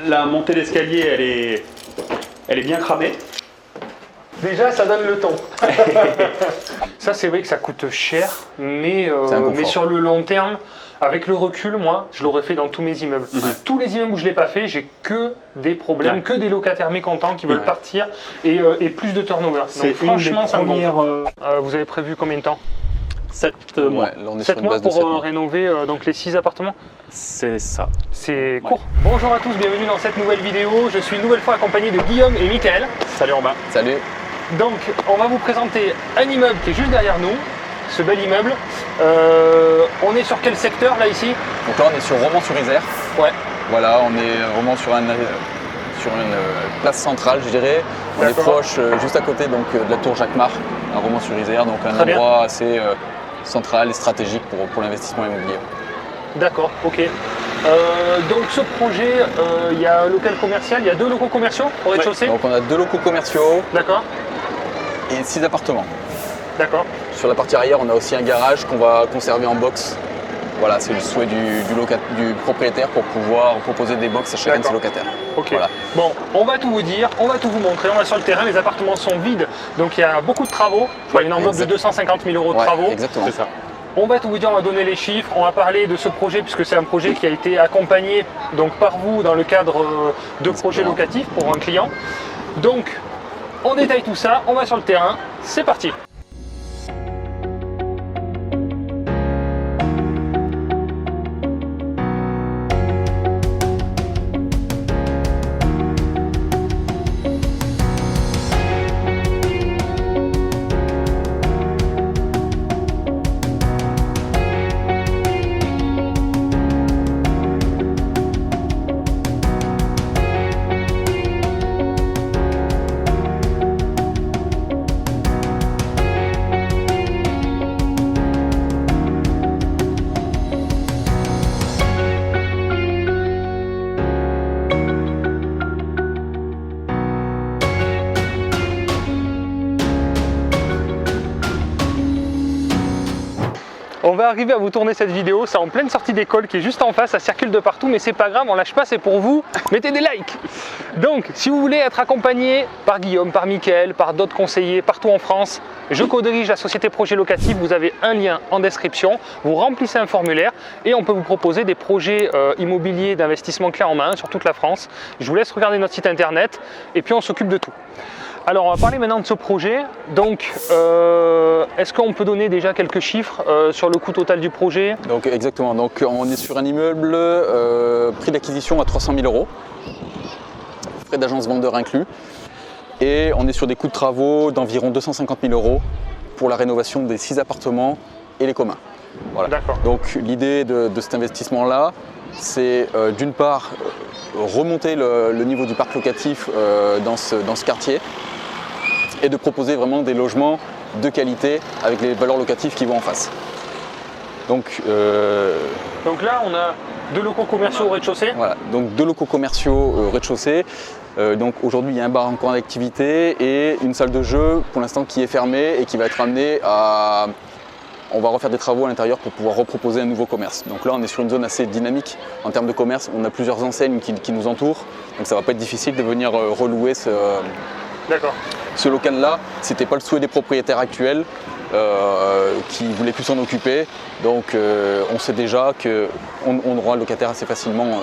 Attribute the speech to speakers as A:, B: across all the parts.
A: la montée d'escalier, elle est bien cramée.
B: Déjà, ça donne le ton. Ça, c'est vrai que ça coûte cher, mais sur le long terme, avec le recul, moi, je l'aurais fait dans tous mes immeubles. Tous les immeubles où je ne l'ai pas fait, j'ai que des problèmes, que des locataires mécontents qui veulent partir et plus de turnover. Donc franchement, ça me gonfle. Vous avez prévu combien de temps?
A: 7 mois.
C: Ouais, là, on est
B: 7
C: sur une
B: mois
C: base de
B: pour
C: 7 mois.
B: rénover donc les 6 appartements?
A: C'est ça.
B: C'est court. Bonjour à tous, bienvenue dans cette nouvelle vidéo. Je suis une nouvelle fois accompagné de Guillaume et Mickaël.
A: Salut Robin.
C: Salut.
B: Donc, on va vous présenter un immeuble qui est juste derrière nous, ce bel immeuble. On est sur quel secteur là ici?
C: Donc là, on est sur Romans-sur-Isère.
B: Ouais.
C: Voilà, on est vraiment sur une place centrale, je dirais. On est proche, juste à côté donc, de la tour Jacquemart, à Romans-sur-Isère, donc un endroit assez central et stratégique pour l'investissement immobilier.
B: D'accord, ok. Donc ce projet, il y a un local commercial, il y a 2 locaux commerciaux au rez-de-chaussée.
C: Donc on a 2 locaux commerciaux.
B: D'accord.
C: Et 6 appartements.
B: D'accord.
C: Sur la partie arrière, on a aussi un garage qu'on va conserver en box. Voilà, c'est le souhait du propriétaire pour pouvoir proposer des box à chacun de ses locataires.
B: Ok.
C: Voilà.
B: Bon, on va tout vous dire, on va tout vous montrer. On va sur le terrain, les appartements sont vides, donc il y a beaucoup de travaux. Il y a une enveloppe de 250 000 € de travaux.
C: Exactement.
A: C'est ça.
B: On va tout vous dire, on va donner les chiffres, on va parler de ce projet puisque c'est un projet qui a été accompagné donc, par vous dans le cadre de projets locatifs pour un client. Donc, on détaille tout ça, on va sur le terrain, c'est parti. On va arriver à vous tourner cette vidéo, c'est en pleine sortie d'école qui est juste en face, ça circule de partout, mais c'est pas grave, on lâche pas, c'est pour vous, mettez des likes. Donc, si vous voulez être accompagné par Guillaume, par Mickaël, par d'autres conseillers partout en France, je co-dirige la société Projet Locatif, vous avez un lien en description, vous remplissez un formulaire et on peut vous proposer des projets immobiliers d'investissement clé en main sur toute la France. Je vous laisse regarder notre site internet et puis on s'occupe de tout. Alors on va parler maintenant de ce projet. Donc est-ce qu'on peut donner déjà quelques chiffres sur le coût total du projet?
C: Donc exactement, donc on est sur un immeuble, prix d'acquisition à 300 000 €, frais d'agence vendeur inclus, et on est sur des coûts de travaux d'environ 250 000 € pour la rénovation des 6 appartements et les communs. Voilà.
B: D'accord.
C: Donc l'idée de cet investissement-là, c'est d'une part remonter le niveau du parc locatif dans ce quartier, et de proposer vraiment des logements de qualité avec les valeurs locatives qui vont en face. Donc
B: là, on a 2 locaux commerciaux au rez-de-chaussée.
C: Voilà, donc 2 locaux commerciaux au rez-de-chaussée. Donc aujourd'hui, il y a un bar encore en activité et une salle de jeu pour l'instant qui est fermée et qui va être amenée à... On va refaire des travaux à l'intérieur pour pouvoir reproposer un nouveau commerce. Donc là, on est sur une zone assez dynamique en termes de commerce. On a plusieurs enseignes qui nous entourent, donc ça ne va pas être difficile de venir relouer ce local-là. Ce n'était pas le souhait des propriétaires actuels qui ne voulaient plus s'en occuper. Donc on sait déjà qu'on aura un locataire assez facilement.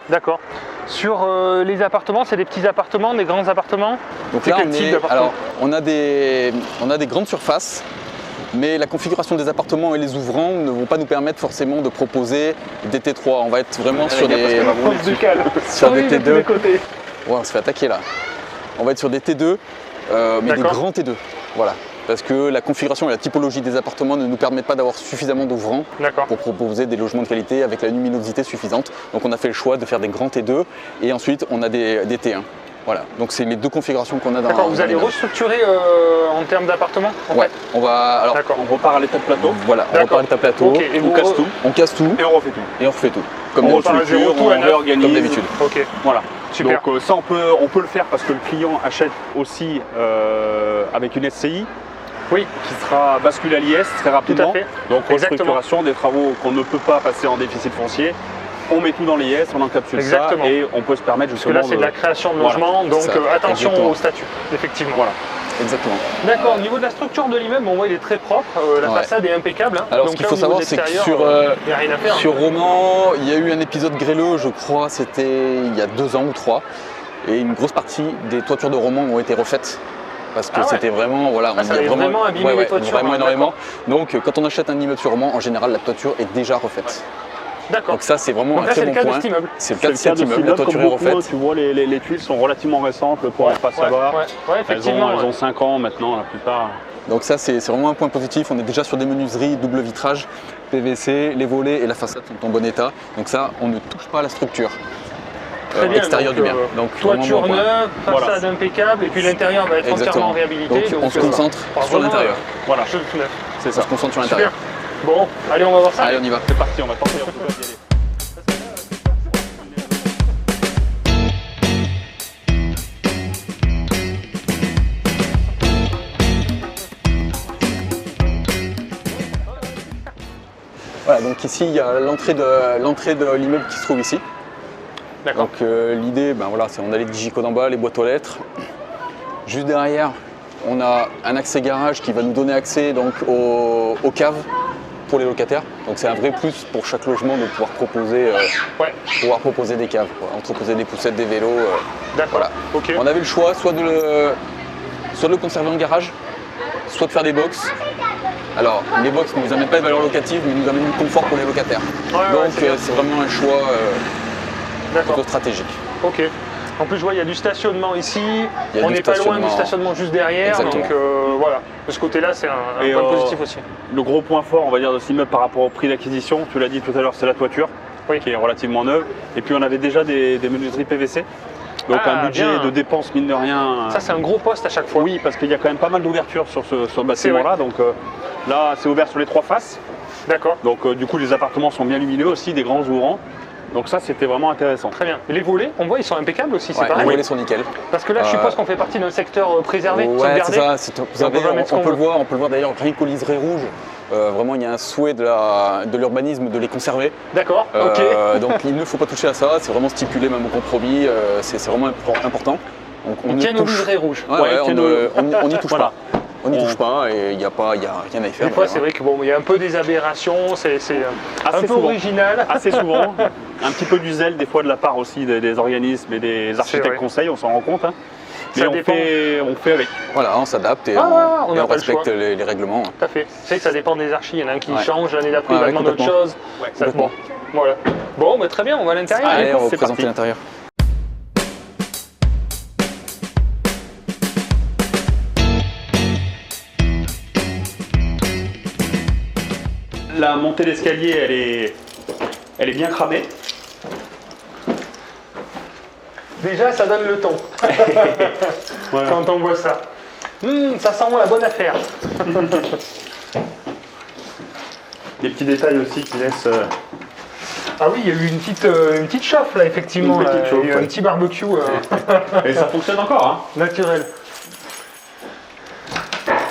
B: D'accord. Sur les appartements, c'est des petits appartements, des grands appartements?
C: Donc là, on a des grandes surfaces. Mais la configuration des appartements et les ouvrants ne vont pas nous permettre forcément de proposer des T3. On va être vraiment sur des T2. Ouais, on se fait attaquer là. On va être sur des T2, mais des grands T2. Voilà. Parce que la configuration et la typologie des appartements ne nous permettent pas d'avoir suffisamment d'ouvrants pour proposer des logements de qualité avec la luminosité suffisante. Donc on a fait le choix de faire des grands T2 et ensuite on a des T1. Voilà, donc c'est les 2 configurations qu'on a dans.
B: D'accord, vous allez restructurer en termes d'appartements en fait.
C: On
A: repart à l'état de plateau.
C: Voilà, on repart à l'état plateau.
A: Okay. Et on casse tout.
C: On casse tout.
A: Et on refait tout.
C: Et on refait tout.
A: Comme d'habitude. On réorganise.
C: Comme d'habitude.
B: Ok.
A: Voilà.
B: Super.
A: Donc ça, on peut le faire parce que le client achète aussi avec une SCI.
B: Oui.
A: Qui sera bascule à l'IS très rapidement.
B: Tout à fait.
A: Donc restructuration des travaux qu'on ne peut pas passer en déficit foncier. on met tout dans l'IS, on encapsule
B: Exactement.
A: ça et on peut se permettre
B: Parce que
A: justement
B: là, c'est de la création de logement, donc
C: Ça,
B: attention
C: exactement.
B: au statut, effectivement.
A: Voilà.
C: Exactement.
B: D'accord, au niveau de la structure de l'immeuble, on voit il est très propre, la
C: Ouais.
B: façade est impeccable. Hein.
C: Alors
B: donc
C: ce qu'il
B: là,
C: faut
B: au niveau
C: savoir,
B: de
C: c'est que
B: l'extérieur, il n'y a rien à faire.
C: sur Roman, il y a eu un épisode grêleux, je crois, c'était il y a 2 ans ou 3. Et une grosse partie des toitures de Roman ont été refaites. Parce que
B: Ah ouais.
C: c'était vraiment, voilà,
B: ça avait vraiment abîmé les toitures,
C: vraiment
B: hein,
C: énormément. Donc quand on achète un immeuble sur Roman, en général, la toiture est déjà refaite.
B: D'accord.
C: Donc ça, c'est vraiment
B: Donc
C: un
B: là,
C: très
B: c'est le
C: bon
B: cas de
C: point.
B: cet immeuble.
C: C'est le
A: C'est
C: cas
A: le
C: de
A: cas
C: cet
A: de
C: immeuble, la
A: Sylop,
C: toiture
A: comme
C: est
A: beaucoup,
C: refaite.
A: tu vois, les tuiles sont relativement récentes, le port n'est pas savoir.
B: Ouais, effectivement.
A: Elles ont 5 ans maintenant, la plupart.
C: Donc ça, c'est vraiment un point positif. On est déjà sur des menuiseries, double vitrage, PVC, les volets et la façade sont en bon état. Donc ça, on ne touche pas à la structure
B: Très bien,
C: extérieure
B: donc,
C: du bien. Donc vraiment
B: toiture
C: bon point.
B: neuve, façade
A: Voilà.
B: impeccable, et puis l'intérieur va être entièrement réhabilité.
C: Donc on se concentre sur l'intérieur.
A: Voilà,
B: Chose tout neuf.
A: c'est
C: On
A: ça.
C: se concentre sur
B: Super.
C: l'intérieur.
B: Bon, allez, on va voir ça.
C: Allez, on y va.
A: C'est parti, on va tenter en tout cas d'y aller.
C: Voilà, donc ici, il y a l'entrée de l'immeuble qui se trouve ici.
B: D'accord.
C: Donc l'idée, ben voilà, c'est on a les digicodes en bas, les boîtes aux lettres. Juste derrière, on a un accès garage qui va nous donner accès donc aux caves pour les locataires. Donc c'est un vrai plus pour chaque logement de pouvoir proposer, des caves, quoi. Entreposer des poussettes, des vélos.
B: D'accord.
C: Voilà.
B: Ok.
C: On avait le choix soit de le conserver en garage, soit de faire des box. Alors les box ne nous amènent pas de valeur locative, mais nous amènent du confort pour les locataires.
B: Ouais,
C: Donc
B: c'est bien.
C: c'est vraiment un choix
B: D'accord.
C: plutôt stratégique.
B: Ok. En plus, je vois, il y a du stationnement ici.
C: Il y a
B: On
C: du
B: n'est pas loin du
C: stationnement.
B: stationnement juste derrière.
C: Exactement.
B: Donc voilà. De ce côté-là, c'est un
A: Et,
B: point positif aussi.
A: Le gros point fort, on va dire, de cet immeuble par rapport au prix d'acquisition, tu l'as dit tout à l'heure, c'est la toiture, qui est relativement neuve. Et puis on avait déjà des menuiseries PVC. Donc
B: Ah,
A: un budget
B: bien.
A: de dépenses, mine de rien.
B: Ça, c'est un gros poste à chaque fois.
A: Oui, parce qu'il y a quand même pas mal d'ouvertures sur ce bâtiment-là. Donc là, c'est ouvert sur les 3 faces.
B: D'accord.
A: Donc du coup, les appartements sont bien lumineux aussi, des grands ouvrants. Donc ça, c'était vraiment intéressant.
B: Très bien. Et les volets, on voit, ils sont impeccables aussi, c'est
C: Ouais, les
B: pareil.
C: volets sont nickel.
B: Parce que là, je suppose qu'on fait partie d'un secteur préservé,
C: Ouais,
B: sauvegardé.
C: c'est ça. Vous
B: Donc,
C: avez,
B: on va mettre ce
C: on
B: qu'on
C: peut le
B: veut.
C: voir, d'ailleurs, rien qu'au liseré rouge. Vraiment, il y a un souhait de l'urbanisme de les conserver.
B: D'accord, ok.
C: Donc il ne faut pas toucher à ça. C'est vraiment stipulé même au compromis. C'est vraiment important. Donc,
B: On
C: ne
B: tient nos
C: touche-
B: liserés rouges.
C: Ouais, ouais, on n'y touche
A: Voilà.
C: pas. On n'y touche pas et il n'y a rien à y faire.
B: Des fois,
C: d'ailleurs,
B: c'est vrai qu'il y a un peu des aberrations, c'est un
A: Assez
B: peu
A: souvent.
B: original.
A: Assez souvent. Un petit peu du zèle, des fois, de la part aussi des organismes et des architectes
B: vrai.
A: conseils, on s'en rend compte. Hein. Mais
B: Ça
A: on
B: dépend.
A: fait avec.
C: Voilà, on s'adapte et
B: On
C: on
B: n'a pas le
C: respecte
B: choix.
C: les règlements.
B: Tout à fait. C'est vrai que ça dépend des archis. Il y en a un qui
C: Ouais.
B: change, l'année d'après, il va
C: Ouais,
B: demander autre
C: complètement.
B: chose. Ça
C: complètement.
B: Voilà. Bon, bah, très bien, on va à l'intérieur.
C: Allez, on va
A: c'est
C: vous présenter
A: parti.
C: l'intérieur.
A: La montée d'escalier, elle est bien cramée.
B: Déjà, ça donne le ton
A: Voilà.
B: quand on voit ça. Ça sent la bonne affaire.
A: Des petits détails aussi qui laissent.
B: Ah oui, il y a eu une petite chauffe là, effectivement.
A: Une petite
B: là.
A: chauffe,
B: Il y a eu un
A: ouais.
B: petit barbecue
A: Et ça fonctionne encore. Hein.
B: naturel.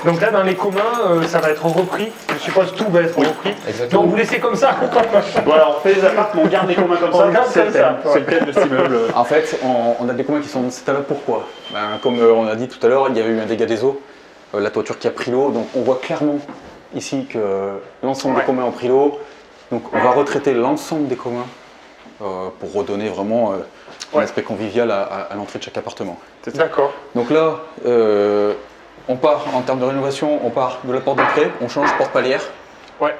B: Donc là, dans les communs, ça va être repris. Je suppose tout va être repris.
C: exactement.
B: Donc vous laissez comme ça.
A: Voilà, on fait les apparts, mais on garde les communs comme
B: On
A: ça.
B: garde
A: C'est
B: comme
A: le thème.
B: ça, ouais.
A: C'est le thème de cet immeuble.
C: En fait, on a des communs qui sont c'est là pourquoi comme on a dit tout à l'heure, il y a eu un dégât des eaux, la toiture qui a pris l'eau, donc on voit clairement ici que l'ensemble des communs ont pris l'eau. Donc on va retraiter l'ensemble des communs pour redonner vraiment un aspect convivial à l'entrée de chaque appartement.
B: D'accord.
C: Donc là, on part en termes de rénovation, on part de la porte d'entrée, on change porte palière
B: Ouais.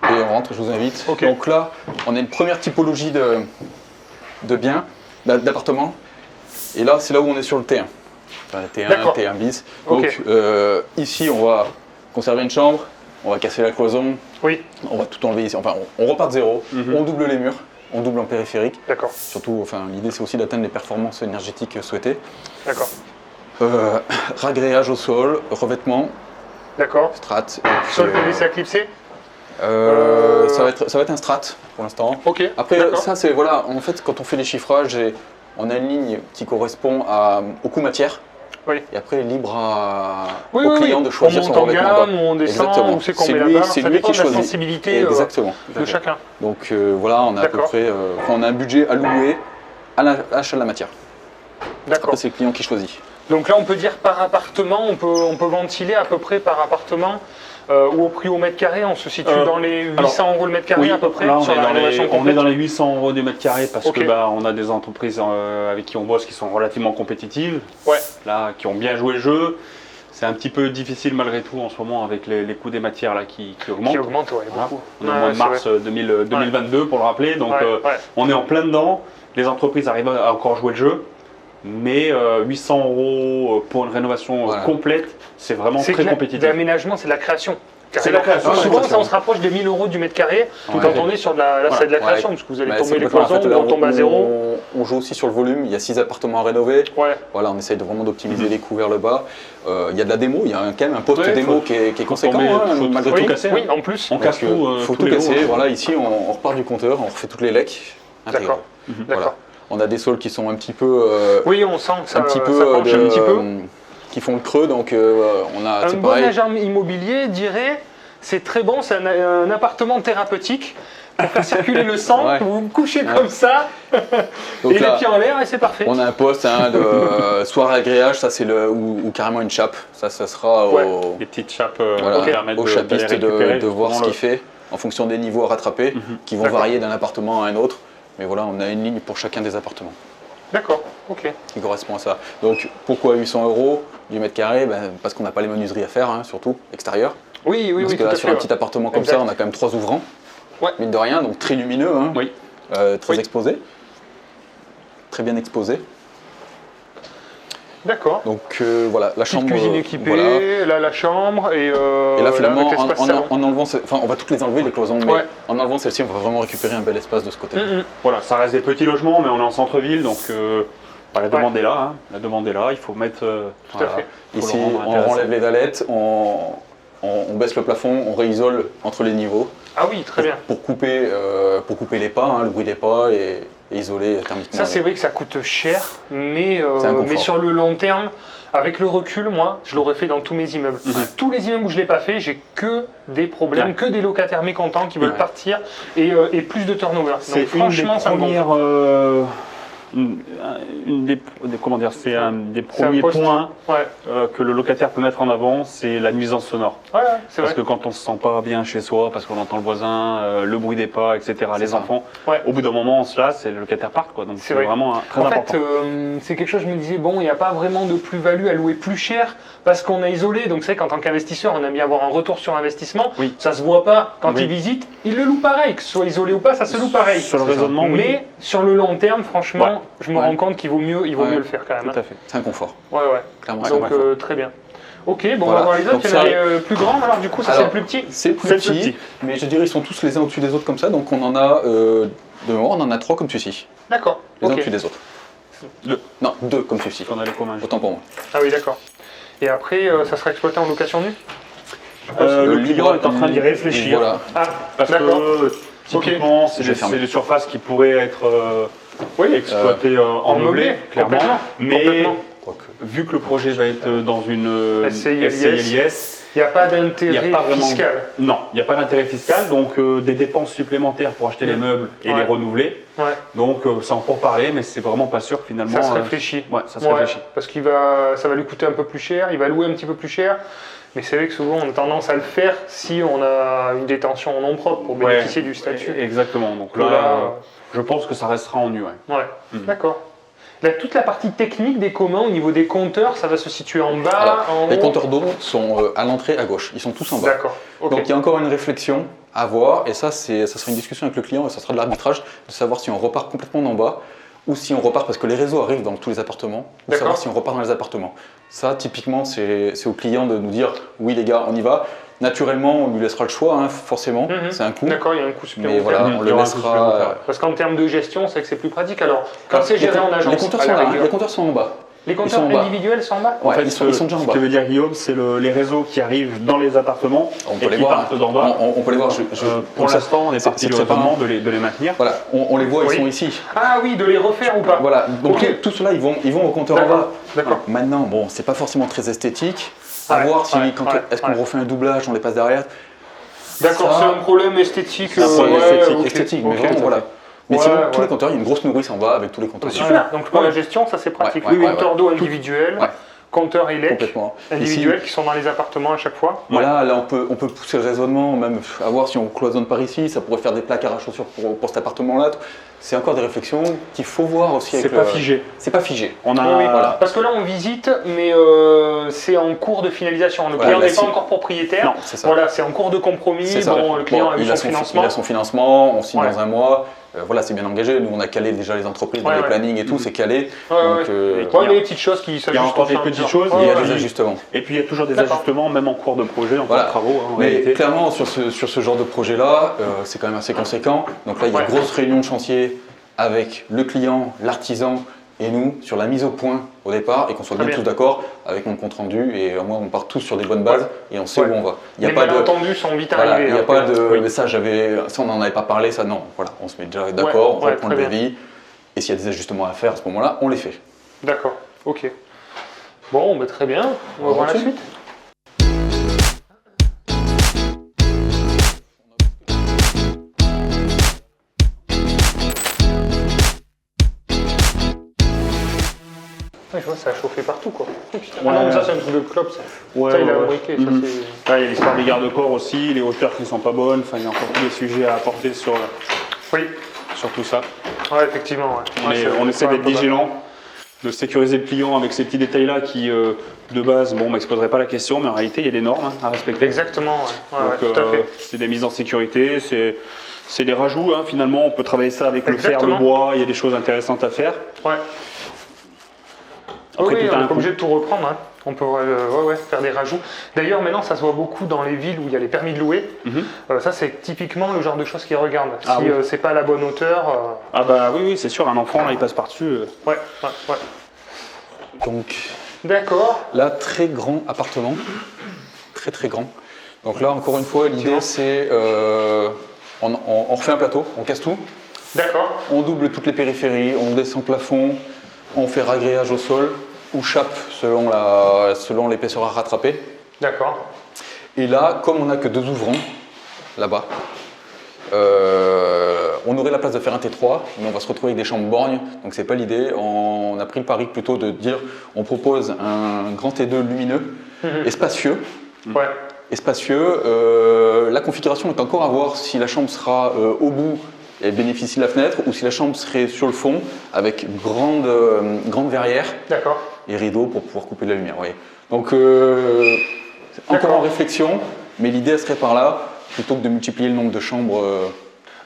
C: et on rentre, je vous invite.
B: Ok.
C: Donc là, on a une première typologie de biens, d'appartements. Et là, c'est là où on est sur le T1. Enfin, T1,
B: D'accord.
C: T1 bis.
B: Ok.
C: Donc ici, on va conserver une chambre, on va casser la cloison,
B: Oui,
C: on va tout enlever ici. Enfin, on repart de zéro, on double les murs, on double en périphérique.
B: d'accord.
C: Surtout, enfin, l'idée c'est aussi d'atteindre les performances énergétiques souhaitées.
B: D'accord.
C: Ragréage au sol, revêtement,
B: D'accord.
C: strat. Et puis,
B: Sol PVC à clipser.
C: ça va être un strat pour l'instant.
B: Ok.
C: Après,
B: d'accord.
C: ça c'est voilà, en fait, quand on fait les chiffrages, on a une ligne qui correspond au coût matière.
B: Oui.
C: Et après, libre
B: Oui,
C: au
B: oui,
C: client de choisir
B: on
C: son
B: monte en
C: revêtement bas.
B: gamme, on descend,
C: Exactement.
B: où c'est qu'on
C: C'est
B: met
C: lui-
B: la barre,
C: c'est
B: ça
C: lui
B: dépend
C: qui
B: de la
C: choisit.
B: sensibilité
C: Exactement.
B: de chacun.
C: Donc voilà, on a à peu
B: D'accord.
C: près, on a un budget alloué à l'achat de la matière.
B: D'accord.
C: Après, c'est le client qui choisit.
B: Donc là, on peut dire par appartement, on peut ventiler à peu près par appartement ou au prix au mètre carré, on se situe dans les 800 € le mètre carré
A: Oui,
B: à peu près
A: là,
B: sur la rénovation
A: on est
B: complète.
A: dans les 800 € du mètre carré parce
B: Ok.
A: que on a des entreprises avec qui on bosse qui sont relativement compétitives,
B: Ouais.
A: là, qui ont bien joué le jeu. C'est un petit peu difficile malgré tout en ce moment avec les coûts des matières là, qui augmentent.
B: Qui augmente, ouais,
A: Voilà.
B: beaucoup.
A: On est au
B: Ouais,
A: mois de
B: c'est
A: mars
B: vrai.
A: 2022 pour le rappeler, donc
B: Ouais.
A: on est en plein dedans. Les entreprises arrivent à encore jouer le jeu, mais 800 € pour une rénovation
C: Voilà.
A: complète, c'est vraiment
B: C'est
A: très
B: que
A: compétitif.
B: l'aménagement, c'est de la création.
A: C'est de la création,
B: Souvent, ça,
A: exactement.
B: on se rapproche des 1000 € du mètre carré
C: Ouais.
B: quand on est sur de la, là, c'est de la création, parce que vous allez
C: Ouais,
B: tomber
C: c'est
B: les
C: complètement-
B: cloisons,
C: en fait, là,
B: on tombe à zéro.
C: on joue aussi sur le volume. Il y a 6 appartements à rénover.
B: Ouais.
C: Voilà, on essaye de vraiment d'optimiser les coûts vers le bas. Il y a de la démo, il y a quand même un poste
A: Ouais,
C: démo
A: faut-
C: qui est conséquent,
A: tomber-
C: hein,
A: faut-
C: malgré
A: faut
C: tout.
A: tout casser,
B: Oui,
A: hein.
B: en plus.
A: On casse
C: Donc,
A: tout,
C: faut
A: tous
C: tout
A: les
C: casser.
A: lots, hein.
C: Voilà, ici on repart du compteur, on refait toutes les lecs intégrales.
B: D'accord.
C: Voilà.
B: D'accord.
C: On a des sols qui sont un petit peu,
B: Oui, on sent que ça,
C: un petit peu,
B: ça penche un petit peu.
C: qui font le creux, donc on a,
B: Un
C: c'est
B: bon
C: pareil.
B: agent immobilier dirait c'est très bon, c'est un appartement thérapeutique pour faire circuler le sang.
C: Ouais.
B: Vous vous couchez
C: Ouais.
B: comme ça,
C: Donc
B: et
C: là,
B: les pieds en l'air, et c'est parfait.
C: on a un poste de soirée agréage, ça c'est ou carrément une chape. Ça sera au,
A: Des petites chapes
C: voilà,
A: qui permettent
C: au
A: d'aller
C: chapiste
A: récupérer
C: de voir ce
A: justement
C: qu'il fait en fonction des niveaux à rattraper, qui vont
B: D'accord.
C: varier d'un appartement à un autre. Mais voilà, on a une ligne pour chacun des appartements
B: D'accord, ok.
C: qui correspond à ça. Donc pourquoi 800 € du mètre carré? Parce qu'on n'a pas les menuiseries à faire, hein, surtout extérieures.
B: Oui, oui,
C: Parce
B: oui,
C: que
B: tout
C: là,
B: à
C: sur
B: fait,
C: un
B: ouais.
C: petit appartement comme
B: Exact.
C: ça, on a quand même 3 ouvrants,
B: Ouais.
C: mine de rien, donc très lumineux, hein,
A: Oui.
C: très
B: Oui.
C: exposé, très bien exposé.
B: D'accord.
C: Donc voilà, la
B: Petite
C: chambre.
B: cuisine équipée,
C: voilà.
B: là la chambre, et
C: Et là finalement,
B: avec l'espace salon.
C: en enlevant, enfin on va toutes les enlever les cloisons, mais
B: Ouais.
C: en enlevant celle-ci, on va vraiment récupérer un bel espace de ce côté.
A: Voilà, ça reste des petits logements, mais on est en centre-ville, donc la demande
B: Ouais.
A: est là. Hein. La demande est là, il faut mettre.
B: Tout à fait.
A: Faut
C: Ici,
A: le rendre
C: on
A: intéressant.
C: enlève les dallettes, on baisse le plafond, on réisole entre les niveaux
B: Ah oui, très bien.
C: pour couper les pas, hein, le bruit des pas et isoler thermiquement.
B: Ça, c'est vrai que ça coûte cher, mais,
C: C'est un confort.
B: mais sur le long terme, avec le recul, moi, je l'aurais fait dans tous mes immeubles. Tous les immeubles où je ne l'ai pas fait, j'ai que des problèmes,
A: Ouais.
B: que des locataires mécontents qui veulent
A: Ouais.
B: partir et plus de turnover. Donc
A: C'est
B: franchement, ça me gonfle.
A: comment dire, c'est un des
B: C'est un
A: premiers
B: poste.
A: points
B: Ouais,
A: que le locataire peut mettre en avant, c'est la nuisance sonore.
B: ouais, c'est
A: Parce
B: vrai.
A: que quand on se sent pas bien chez soi, parce qu'on entend le voisin, le bruit des pas, etc., les
C: ça.
A: enfants,
B: Ouais.
A: au bout d'un moment, on se lasse et le locataire part, quoi. Donc
B: C'est
A: c'est
B: vrai.
A: vraiment très
B: En
A: important.
B: fait, c'est quelque chose, je me disais, bon, il n'y a pas vraiment de plus-value à louer plus cher parce qu'on a isolé. Donc, c'est qu'en tant qu'investisseur, on aime bien avoir un retour sur investissement.
A: Oui.
B: Ça se voit pas quand
A: Oui.
B: ils visitent. Ils le louent pareil, que ce soit isolé ou pas, ça se loue pareil.
A: Sur le raisonnement, oui.
B: Mais sur le long terme, franchement,
A: Ouais.
B: je me
C: Ouais.
B: rends compte qu'il vaut mieux,
C: Ouais.
B: le faire quand même.
A: Tout à fait.
C: C'est un confort,
B: Ouais, ouais.
C: clairement.
B: Donc,
C: c'est un confort.
B: très bien. Ok, bon, on
C: Voilà.
B: va voir les autres.
C: Donc,
B: Il y en a
C: ça-
B: les plus grands, alors du coup, ça c'est
C: Alors,
B: le plus petit.
C: C'est le plus
A: C'est le plus
C: petit,
A: petit.
C: mais je dirais ils sont tous les uns au-dessus des autres comme ça, donc on en a de mémoire, on en a 3 comme celui-ci,
B: D'accord.
C: les uns
B: Ok.
C: au-dessus des autres.
A: Deux.
C: Non, 2 comme celui-ci,
A: On a les communs.
C: autant pour moi.
B: Ah oui, d'accord. Et après, ça sera exploité en location nue
A: Le
C: libre-
A: client est en train d'y réfléchir.
C: Voilà.
B: Ah,
A: Parce
B: d'accord.
A: que typiquement, c'est
C: Je vais
A: des,
C: fermer.
A: c'est des surfaces qui pourraient être
B: Oui,
A: exploitées en meublé, clairement.
B: complètement.
A: Mais
B: Complètement.
C: Quoique.
A: vu que le projet va être dans une
B: SCILIS, il n'y a pas
A: il n'y
B: d'intérêt
A: a pas vraiment.
B: fiscal.
A: Non, il n'y a pas d'intérêt fiscal, donc des dépenses supplémentaires pour acheter les meubles et
B: Ouais.
A: les renouveler.
B: Ouais,
A: Donc c'est en pourparler, mais c'est vraiment pas sûr que finalement.
B: ça se réfléchit.
A: Ouais, ça se
B: Ouais,
A: réfléchit.
B: parce ça va lui coûter un peu plus cher, il va louer un petit peu plus cher. Mais c'est vrai que souvent on a tendance à le faire si on a une détention en nom propre pour
A: Ouais,
B: bénéficier du statut.
A: Exactement. Donc
B: Que
A: là,
B: là,
A: je pense que ça restera en nu. Ouais.
B: Ouais,
A: Mhm.
B: d'accord. Là, toute la partie technique des communs au niveau des compteurs, ça va se situer en bas,
C: Alors,
B: en haut.
C: les compteurs d'eau sont à l'entrée à gauche, ils sont tous en bas.
B: D'accord. Ok.
C: Donc il y a encore une réflexion à avoir, et ça sera une discussion avec le client, et ça sera de l'arbitrage, de savoir si on repart complètement d'en bas, ou si on repart, parce que les réseaux arrivent dans tous les appartements, de
B: D'accord.
C: savoir si on repart dans les appartements. Ça, typiquement, c'est au client de nous dire, oui les gars, on y va. Naturellement, on lui laissera le choix, hein, forcément,
B: Mhm.
C: c'est un coût.
B: D'accord, il y a un coût
C: Mais
B: supplémentaire.
C: voilà,
A: Mhm.
C: on
A: Il y
C: le
A: aura un coût
C: laissera.
A: supplémentaire, ouais.
B: Parce qu'en termes de gestion, c'est que c'est plus pratique. Alors, quand c'est géré en agence,
C: les compteurs
B: à
C: sont
B: la
C: là, hein,
B: rigueur.
C: les compteurs sont en bas.
B: Les compteurs
C: sont en bas.
B: individuels sont en bas.
C: Ouais,
A: En fait,
C: ils sont déjà en
A: ce
C: bas.
A: que veut dire Guillaume, c'est les réseaux qui arrivent dans les appartements
C: On peut
A: et
C: les
A: qui
C: voir.
A: partent d'en bas.
C: On peut les voir.
A: Pour l'instant, on est
C: c'est-
A: parti
C: c'est
A: du
C: très
A: raisonnement
C: parlant.
A: de les maintenir.
C: Voilà, on les voit, ils
B: Oui.
C: sont ici.
B: Ah oui, de les refaire ou pas.
C: Voilà, donc
B: Ok.
C: tout cela, ils vont au compteur en
B: D'accord,
C: bas.
B: d'accord.
C: Maintenant, bon, c'est pas forcément très esthétique. À
B: Ouais,
C: voir si,
B: ouais,
C: quand
B: ouais,
C: est-ce qu'on
B: ouais.
C: refait un doublage, on les passe derrière.
B: D'accord,
C: Ça-
B: c'est un problème esthétique.
C: C'est un problème
B: ok,
C: esthétique, mais
B: ok,
C: vraiment,
B: ok.
C: voilà. Mais
B: Ouais,
C: sinon,
B: ouais.
C: tous les compteurs, il y a une grosse nourrice en bas avec tous les compteurs.
B: Super, donc pour la gestion, ça c'est pratique.
C: Ouais, ouais,
B: Compteur
C: ouais.
B: d'eau individuel,
C: Ouais.
B: compteur élec
C: Complètement.
B: individuel qui sont dans les appartements à chaque fois.
C: Voilà, là on peut pousser le raisonnement, même à voir si on cloisonne par ici, ça pourrait faire des placards à chaussures pour cet appartement-là. C'est encore des réflexions qu'il faut voir aussi.
A: C'est
C: avec
A: pas figé.
C: C'est pas figé.
A: On a
B: Oui, oui,
C: voilà.
B: parce que là on visite, mais c'est en cours de finalisation. Le
C: Voilà,
B: client
C: là,
B: n'est pas
C: si-
B: encore propriétaire.
A: Non,
C: c'est ça.
B: Voilà, c'est en cours de compromis.
C: C'est ça.
B: Bon, le client a eu
C: il
B: son financement.
C: Il a son financement, on signe
B: Ouais.
C: dans un mois. Voilà, c'est bien engagé. Nous, on a calé déjà les entreprises dans
B: Ouais,
C: les
B: ouais.
C: plannings et tout, c'est calé.
B: Ouais,
C: Donc,
B: ouais. Ouais, mais les petites choses qui s'ajustent.
A: il y a encore
B: au
A: des
B: fur et à
A: petites
B: mesure.
A: choses,
C: il y a
B: Ouais,
C: des
B: ouais.
C: ajustements.
A: Et puis il y a toujours des
B: D'accord.
A: ajustements, même en cours de projet, en cours
C: Voilà.
A: de travaux, en
C: Mais
A: réalité.
C: clairement, sur ce genre de projet-là, c'est quand même assez conséquent. Donc là, il y a une
B: Ouais.
C: grosse réunion de chantier avec le client, l'artisan et nous sur la mise au point au départ et qu'on soit
B: Très
C: bien
B: bien.
C: tous d'accord avec mon compte rendu et au moins on part tous sur des bonnes bases et on sait
B: Ouais.
C: où on va. Il y a
B: Les
C: pas de
B: malentendus sont vite
C: voilà,
B: arrivés.
C: il y a
B: hein,
C: pas
B: après.
C: de
B: Oui.
C: mais ça on n'en avait pas parlé, ça non. Voilà, on se met déjà d'accord, on
B: ouais,
C: reprend le
B: très bien.
C: devis et s'il y a des ajustements à faire à ce moment-là, on les fait.
B: D'accord, ok. Bon, bah, très bien. On va voir la
C: continue.
B: suite. Ouais, je vois, ça a chauffé partout quoi. Oh, putain. Ah
A: Ouais.
B: non, mais ça c'est un truc de clope. Ça,
A: Ouais,
B: ça il a
A: ouais, ouais.
B: briqué.
A: Mhm.
B: Ça, c'est...
A: Là, il y a l'histoire des garde-corps aussi, les hauteurs qui ne sont pas bonnes, enfin, il y a encore tous des sujets à apporter sur
B: Oui,
A: tout ça.
B: ouais, effectivement. Ouais.
A: Mais
B: Ouais, c'est-
A: on essaie
B: c'est
A: d'être
B: un peu mal.
A: vigilant, de sécuriser le client avec ces petits détails-là qui, de base, bon, m'exposeraient pas la question, mais en réalité, il y a des normes à respecter.
B: Exactement, ouais. Ouais,
A: Donc,
B: ouais, tout à fait.
A: c'est des mises en sécurité, c'est des rajouts, hein, finalement, on peut travailler ça avec le fer,
B: Exactement.
A: le bois, il y a des choses intéressantes à faire.
B: Ouais.
A: Après,
B: oui,
A: tout a
B: on
A: un
B: n'est pas
A: coût.
B: obligé de tout reprendre. Hein. On peut faire des rajouts. D'ailleurs, maintenant, ça se voit beaucoup dans les villes où il y a les permis de louer. Ça, c'est typiquement le genre de choses qu'ils regardent.
A: Ah
B: si
A: oui.
B: c'est pas à la bonne hauteur.
A: Ah bah oui, c'est sûr, un enfant, là, il passe par-dessus.
B: Ouais, ouais, ouais.
C: Donc
B: D'accord.
C: là, très grand appartement, très très grand. Donc là, encore une fois, l'idée c'est on refait un plateau, on casse tout,
B: D'accord.
C: on double toutes les périphéries, on descend le plafond, on fait ragréage au sol ou chape selon l'épaisseur à rattraper.
B: D'accord.
C: Et là, comme on n'a que 2 ouvrants là-bas, on aurait la place de faire un T3, mais on va se retrouver avec des chambres borgnes, donc c'est pas l'idée. On a pris le pari plutôt de dire on propose un grand T2 lumineux et spacieux.
B: Ouais.
C: Et spacieux. La configuration est encore à voir si la chambre sera au bout et bénéficie de la fenêtre ou si la chambre serait sur le fond avec grande verrière
B: D'accord.
C: et rideaux pour pouvoir couper de la lumière. Vous voyez. Donc c'est encore
B: D'accord.
C: en réflexion, mais l'idée elle serait par là, plutôt que de multiplier le nombre de chambres.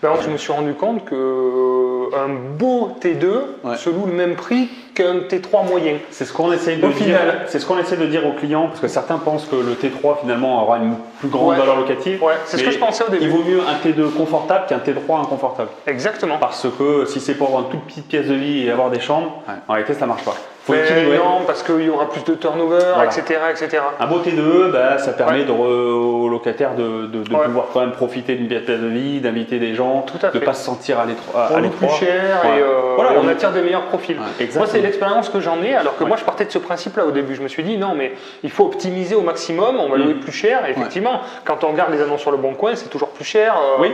B: Ben, je me suis rendu compte qu'un beau T2
C: Ouais.
B: se loue le même prix qu'un T3 moyen.
A: C'est ce qu'on essaye de
B: Au
A: dire.
B: final.
A: C'est ce qu'on essaie de dire aux clients, parce que certains pensent que le T3 finalement aura une plus grande
B: Ouais.
A: valeur locative.
B: Ouais, c'est ce
A: Mais
B: que je pensais au début.
A: Il vaut mieux un T2 confortable qu'un T3 inconfortable.
B: Exactement.
A: Parce que si c'est pour avoir une toute petite pièce de vie et avoir des chambres,
C: Ouais.
A: en réalité ça marche pas. Faut
B: Mais
A: équilibrer.
B: non, parce qu'il y aura plus de turnover,
A: Voilà.
B: etc., etc.
A: Un beau T2, bah, ça permet
B: Ouais.
A: aux locataires de
B: Ouais.
A: pouvoir quand même profiter d'une pièce de vie, d'inviter des gens,
B: Tout à
A: de ne
B: fait.
A: pas se sentir à l'étroit.
B: On loue plus cher
A: Voilà.
B: et,
A: Voilà,
B: et on
A: on-
B: attire des meilleurs profils.
C: Ouais,
B: Moi,
A: exactement.
B: c'est l'expérience que j'en ai, alors que
A: Ouais.
B: moi, je partais de ce principe-là au début. Je me suis dit, non, mais il faut optimiser au maximum, on va louer plus cher. Et effectivement, quand on regarde les annonces sur le bon coin, c'est toujours plus cher
A: Oui.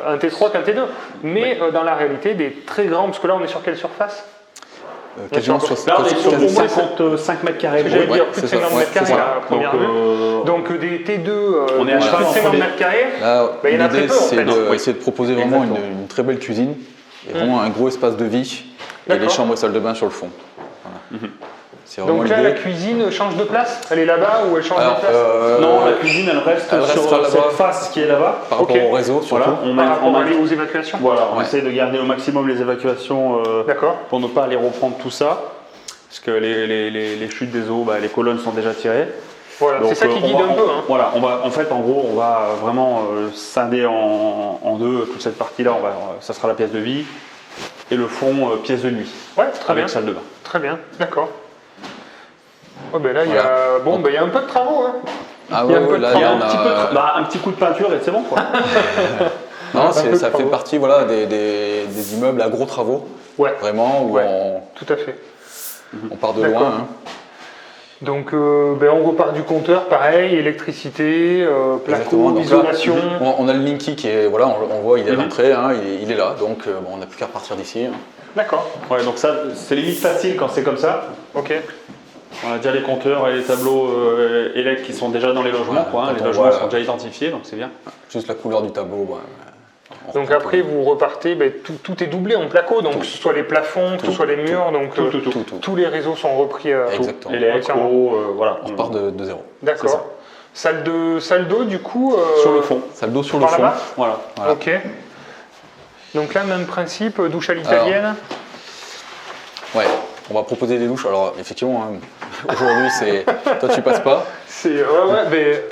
B: un T3 qu'un T2. Mais dans la réalité, des très grands, parce que là, on est sur quelle surface?
C: Quasiment
B: Là,
A: Là, on est sur
B: Quasi-
A: 55 mètres carrés.
B: Ce que j'allais
A: brut.
B: dire,
C: ouais,
B: plus de
C: c'est ça.
B: 50
C: Ouais,
B: mètres carrés
C: c'est
B: à
C: ça.
B: la première
A: Donc,
B: vue. Donc des T2
A: on est à
B: plus
A: cheval
B: de
A: entre
B: 50
A: les-
B: mètres carrés.
C: Là,
B: Ben, il y en a très
C: l'idée,
B: peu, en
C: c'est
B: fait.
C: de,
A: Oui.
C: c'est de proposer vraiment
A: Exactement.
C: une très belle cuisine et vraiment un gros espace de vie et les
B: D'accord.
C: chambres et salles de bain sur le fond. Voilà. C'est vraiment
B: Donc là, la
C: l'idée.
B: cuisine change de place? Elle est là-bas ou elle change
C: Alors,
B: de place?
A: Non, la cuisine elle reste
C: elle
A: sur
C: restera
A: cette
C: là-bas.
A: face qui est là-bas.
C: Par rapport
B: ok.
C: au réseau, surtout.
A: Voilà, on
B: Par
A: met-
B: rapport
A: on
B: à
A: met-
B: aux évacuations?
A: Voilà, on
C: Ouais.
A: essaie de garder au maximum les évacuations
B: D'accord.
A: pour ne pas aller reprendre tout ça. Parce que les chutes des eaux, bah, les colonnes sont déjà tirées.
B: Voilà, c'est
A: Donc,
B: ça qui
A: on
B: guide
A: va-
B: un peu. Hein.
A: Voilà, en fait, en gros, on va vraiment scinder en deux toute cette partie-là. Ça sera la pièce de vie et le fond pièce de nuit
B: Ouais, très
A: avec
B: bien.
A: salle de bain.
B: Très bien, d'accord. Oh, ben là, il y a un peu de travaux. Hein.
C: Ah
B: Il y a un
C: ouais,
B: peu de
C: là,
B: travail,
C: on
A: un petit coup de peinture et c'est bon quoi.
C: Non,
B: peu de
C: ça fait
B: travaux.
C: partie voilà, des immeubles à gros travaux,
B: Ouais,
C: vraiment, où
B: tout à fait.
C: on part de
B: D'accord.
C: loin. Hein.
B: Donc, on repart du compteur, pareil, électricité,
C: Exactement.
B: placo,
C: Donc là,
B: isolation.
C: on a le Linky qui est, voilà, on voit, il est rentré, hein, il est là, donc on n'a plus qu'à repartir d'ici. Hein.
B: D'accord,
A: Ouais, donc ça, c'est limite facile quand c'est comme ça.
B: ok.
A: On a déjà les compteurs et les tableaux élec qui sont déjà dans les logements,
C: Ouais,
A: quoi, hein.
C: quand
A: Les
C: on
A: logements
C: voit,
A: sont déjà identifiés, donc c'est bien.
C: Juste la couleur du tableau.
B: Donc après, vous repartez, tout est doublé en placo, donc que ce soit les plafonds, que ce soit les murs, donc
C: tout.
B: tous les réseaux sont repris.
C: Exactement.
A: Élec,
B: entièrement.
A: eau, voilà.
C: On repart de zéro.
B: D'accord.
A: ça.
B: Salle d'eau, du coup.
A: Sur le fond.
C: Salle d'eau sur le
B: Par
C: fond.
B: là-bas
A: Voilà.
B: Ok. Donc là, même principe, douche à l'italienne.
C: Ouais, on va proposer des douches. Alors effectivement, hein, aujourd'hui, toi tu passes pas.
B: Mais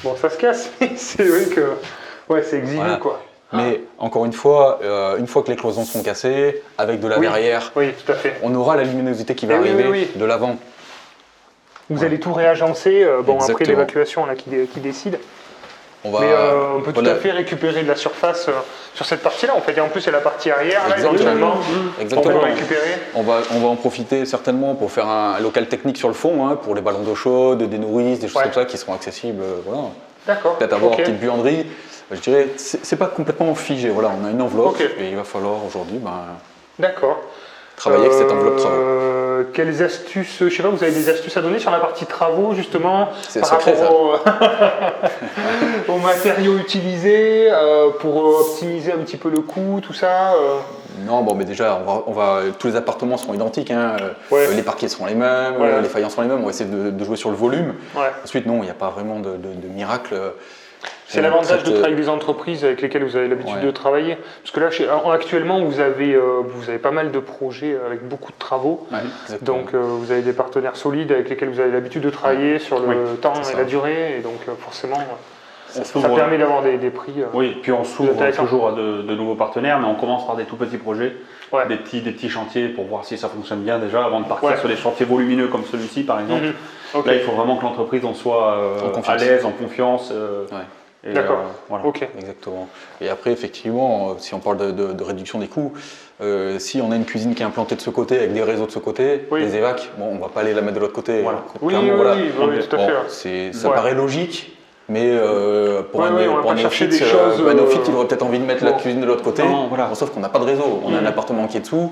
B: bon, ça se casse, mais c'est vrai que c'est exigu,
C: Voilà.
B: quoi.
C: Mais encore une fois que les cloisons sont cassées, avec de la verrière,
B: Oui, tout à fait.
C: on aura la luminosité qui va
B: Eh oui,
C: arriver
B: oui.
C: de l'avant.
B: Vous allez tout réagencer, après
C: Exactement.
B: l'évacuation là, qui décide.
C: On va,
B: Mais on peut tout à fait récupérer de la surface sur cette partie-là, en fait. Et en plus, c'est la partie arrière, là,
C: Exactement.
B: éventuellement.
C: Exactement.
B: On peut récupérer.
C: On va en profiter certainement pour faire un local technique sur le fond, hein, pour les ballons d'eau chaude, des nourrices, des choses comme ça qui seront accessibles. Voilà.
B: D'accord.
C: Peut-être avoir
B: ok.
C: une petite buanderie. Je dirais, c'est pas complètement figé. Voilà, on a une enveloppe
B: Ok.
C: et il va falloir aujourd'hui
B: D'accord.
C: travailler avec cette enveloppe travaux.
B: Quelles astuces, je sais pas, vous avez des astuces à donner sur la partie travaux justement
C: C'est
B: par
C: secret,
B: rapport aux matériaux utilisés pour optimiser un petit peu le coût, tout ça
C: Non, bon, mais déjà, tous les appartements seront identiques. Hein.
B: Ouais.
C: Les parquets seront les mêmes,
B: Ouais.
C: les faïences seront les mêmes. On va essayer de jouer sur le volume.
B: Ouais.
C: Ensuite, non, il n'y a pas vraiment de miracle.
B: C'est l'avantage de travailler avec des entreprises avec lesquelles vous avez l'habitude de travailler. Parce que là, actuellement, vous avez pas mal de projets avec beaucoup de travaux.
C: Ouais, exactement.
B: Donc, vous avez des partenaires solides avec lesquels vous avez l'habitude de travailler sur le temps et la durée. Et donc, forcément, ça permet d'avoir des prix.
A: Oui, puis on s'ouvre
B: intéressant.
A: toujours à de nouveaux partenaires, mais on commence par des tout petits projets,
B: Ouais.
A: des petits chantiers pour voir si ça fonctionne bien déjà avant de partir
B: Ouais.
A: sur des chantiers volumineux comme celui-ci par exemple.
B: Mhm. Ok.
A: Là, il faut vraiment que l'entreprise en soit
C: En confiance.
A: à l'aise, en confiance.
C: Ouais.
A: Et,
B: D'accord.
A: voilà.
B: Ok.
C: Exactement. Et après, effectivement, si on parle de réduction des coûts, si on a une cuisine qui est implantée de ce côté, avec des réseaux de ce côté,
B: Oui.
C: les évacs, bon, on va pas aller la mettre de l'autre côté.
A: Voilà.
B: Oui,
C: Clairement,
B: oui,
C: voilà.
B: oui, tout à
C: Bon,
B: fait.
C: ça
B: Ouais.
C: paraît logique, mais pour
B: Ouais,
C: un,
B: ouais, on va
C: pour
B: pas
C: un
B: chercher
C: néophyte,
B: des choses,
C: un néophyte, il aurait peut-être envie de mettre la
B: bon.
C: cuisine de l'autre côté.
A: Non, voilà.
C: Bon, sauf qu'on n'a pas de réseau. On a un appartement qui est dessous.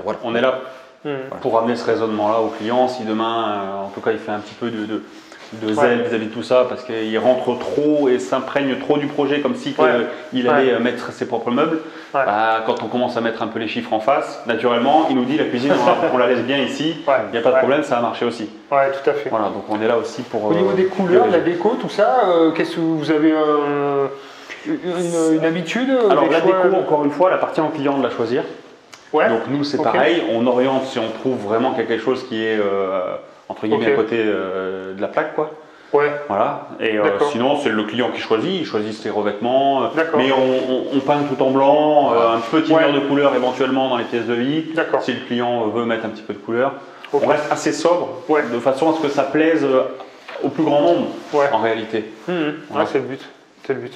C: Voilà.
A: On est là
B: Mhm.
A: pour amener ce raisonnement-là au client. Si demain, en tout cas, il fait un petit peu de zèle vis-à-vis de tout ça, parce qu'il rentre trop et s'imprègne trop du projet, comme si il allait mettre ses propres meubles.
B: Ouais.
A: Bah, quand on commence à mettre un peu les chiffres en face, naturellement, il nous dit la cuisine, on la laisse bien ici, il
B: Ouais.
A: n'y a pas de problème, ça a marché aussi.
B: Ouais, tout à fait.
A: Voilà, donc on est là aussi pour.
B: Au niveau des couleurs, de la déco, tout ça, qu'est-ce que vous avez une habitude
A: Alors
B: des
A: la
B: choix
A: déco, encore une fois, elle appartient au client de la choisir.
B: Ouais.
A: Donc nous, c'est
B: Ok.
A: pareil, on oriente si on trouve vraiment quelque chose qui est entre guillemets
B: Ok.
A: à côté de la plaque, quoi.
B: Ouais.
A: Voilà. Et
B: D'accord.
A: sinon, c'est le client qui choisit. Il choisit ses revêtements.
B: D'accord.
A: Mais on peint tout en blanc, un petit
B: Ouais.
A: mur de couleur éventuellement dans les pièces de vie.
B: D'accord.
A: Si le client veut mettre un petit peu de couleur.
B: Ok.
A: On reste assez sobre,
B: Ouais.
A: de façon à ce que ça plaise au plus grand nombre,
B: Ouais.
A: en réalité.
B: Mhm.
A: Voilà.
B: Ouais, c'est le but. C'est le but.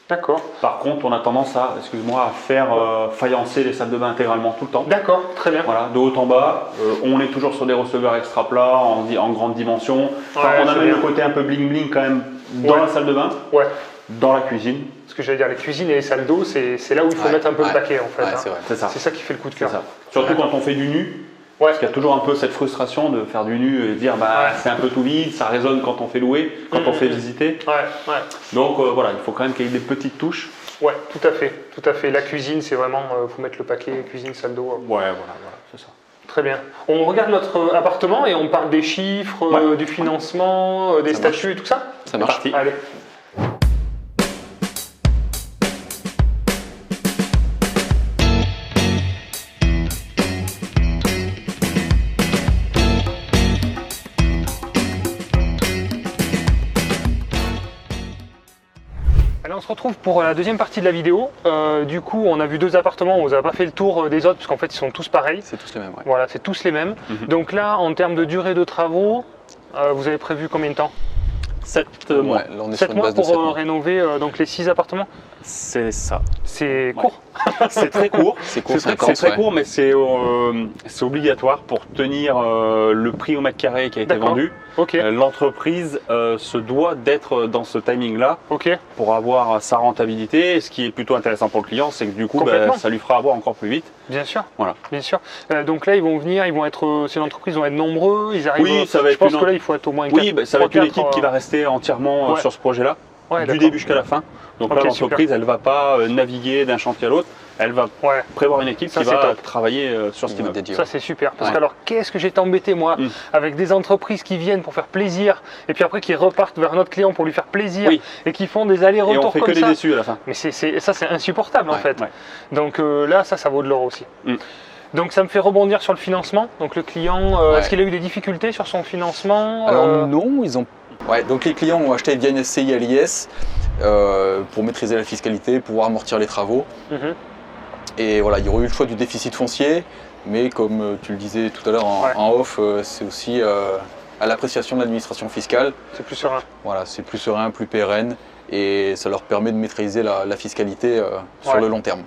B: D'accord.
A: Par contre, on a tendance à, excuse-moi, à faire faïencer les salles de bain intégralement tout le temps.
B: D'accord, très bien.
A: Voilà, de haut en bas. On est toujours sur des receveurs extra plats en grande dimension. Enfin,
B: Ouais,
A: on a
B: c'est
A: même
B: bien.
A: le côté un peu bling bling quand même dans
B: Ouais.
A: la salle de bain,
B: Ouais.
A: dans la cuisine.
B: Ce que j'allais dire, les cuisines et les salles d'eau, c'est là où il faut
C: Ouais,
B: mettre un peu
C: ouais.
B: le paquet en fait.
C: Ouais,
B: hein.
C: c'est vrai.
A: C'est ça.
B: C'est ça qui fait le coup de
A: C'est
B: cœur.
A: ça. Surtout quand on fait du nu.
B: Ouais.
A: Parce qu'il y a toujours un peu cette frustration de faire du nu et dire bah, c'est un peu tout vide, ça résonne quand on fait louer, quand on fait visiter.
B: Ouais, ouais.
A: Donc voilà, il faut quand même qu'il y ait des petites touches.
B: Ouais, tout à fait, tout à fait. La cuisine, c'est vraiment, faut mettre le paquet, cuisine, salle d'eau.
A: Ouais, voilà, c'est ça.
B: Très bien. On regarde notre appartement et on parle des chiffres, du financement, des
C: Ça
B: statuts et tout ça.
C: Ça marche.
A: Parti.
B: Allez. se retrouve pour la deuxième partie de la vidéo. Du coup, on a vu 2 appartements, on vous a pas fait le tour des autres, parce qu'en fait, ils sont tous pareils.
C: C'est tous les mêmes, ouais.
B: Voilà, c'est tous les mêmes. Donc là, en termes de durée de travaux, vous avez prévu combien de temps?
A: 7 mois.
C: Ouais, là, on est
B: 7
C: sur une
B: mois
C: base de
B: pour
C: 7 mois.
B: rénover donc les 6 appartements?
A: C'est ça.
B: C'est court.
A: C'est très court.
C: C'est court,
A: C'est
C: intense,
A: très
C: ouais.
A: court, mais c'est obligatoire pour tenir le prix au mètre carré qui a été
B: D'accord.
A: vendu.
B: Ok,
A: L'entreprise se doit d'être dans ce timing-là
B: ok.
A: pour avoir sa rentabilité. Et ce qui est plutôt intéressant pour le client, c'est que du coup,
B: Complètement.
A: ça lui fera avoir encore plus vite.
B: Bien sûr.
A: Voilà.
B: Bien sûr. Donc là, ils vont venir, ils vont être, c'est une entreprise, ils vont être nombreux, ils arrivent.
A: Oui, ça va
B: je
A: être
B: pense
A: une
B: que là, il faut être au moins
A: Oui, ça va être une
B: 3-4,
A: équipe qui va rester entièrement
B: ouais.
A: sur ce projet-là,
B: Ouais,
A: du
B: d'accord.
A: début jusqu'à la fin. Donc
B: Ok,
A: là, l'entreprise, elle ne va pas naviguer d'un chantier à l'autre. Elle va
B: Ouais.
A: prévoir une équipe
B: Ça,
A: qui
B: c'est
A: va
B: top.
A: travailler sur cet
C: Ils vont
A: immeuble.
C: dédier,
B: Ça
C: ouais.
B: c'est super, parce
A: Ouais.
B: que alors qu'est-ce que j'ai été embêté moi avec des entreprises qui viennent pour faire plaisir et puis après qui repartent vers notre client pour lui faire plaisir
A: Oui.
B: et qui font des
A: Et on
B: allers-retours
A: fait
B: comme
A: que des
B: ça.
A: déçus à la fin.
B: Mais ça c'est insupportable en
C: Ouais,
B: fait.
A: ouais.
B: Donc là ça vaut de l'or aussi. Donc ça me fait rebondir sur le financement. Donc le client,
C: Ouais.
B: est-ce qu'il a eu des difficultés sur son financement?
C: Alors non, ils ont. Ouais, donc les clients ont acheté via une SCI à l'IS pour maîtriser la fiscalité, pouvoir amortir les travaux.
B: Mhm.
C: Et voilà, il y aurait eu le choix du déficit foncier, mais comme tu le disais tout à l'heure
B: Ouais.
C: en off, c'est aussi à l'appréciation de l'administration fiscale.
B: C'est plus serein.
C: Voilà, c'est plus serein, plus pérenne, et ça leur permet de maîtriser la fiscalité sur
B: Ouais.
C: le long terme.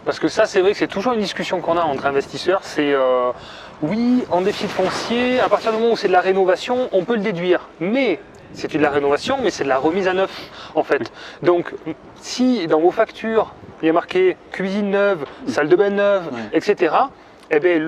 B: Parce que ça, c'est vrai que c'est toujours une discussion qu'on a entre investisseurs. C'est oui, en déficit foncier, à partir du moment où c'est de la rénovation, on peut le déduire. Mais c'est de la rénovation, mais c'est de la remise à neuf, en fait. Donc, si dans vos factures, il y a marqué cuisine neuve, salle de bain neuve,
C: Ouais.
B: etc., eh bien,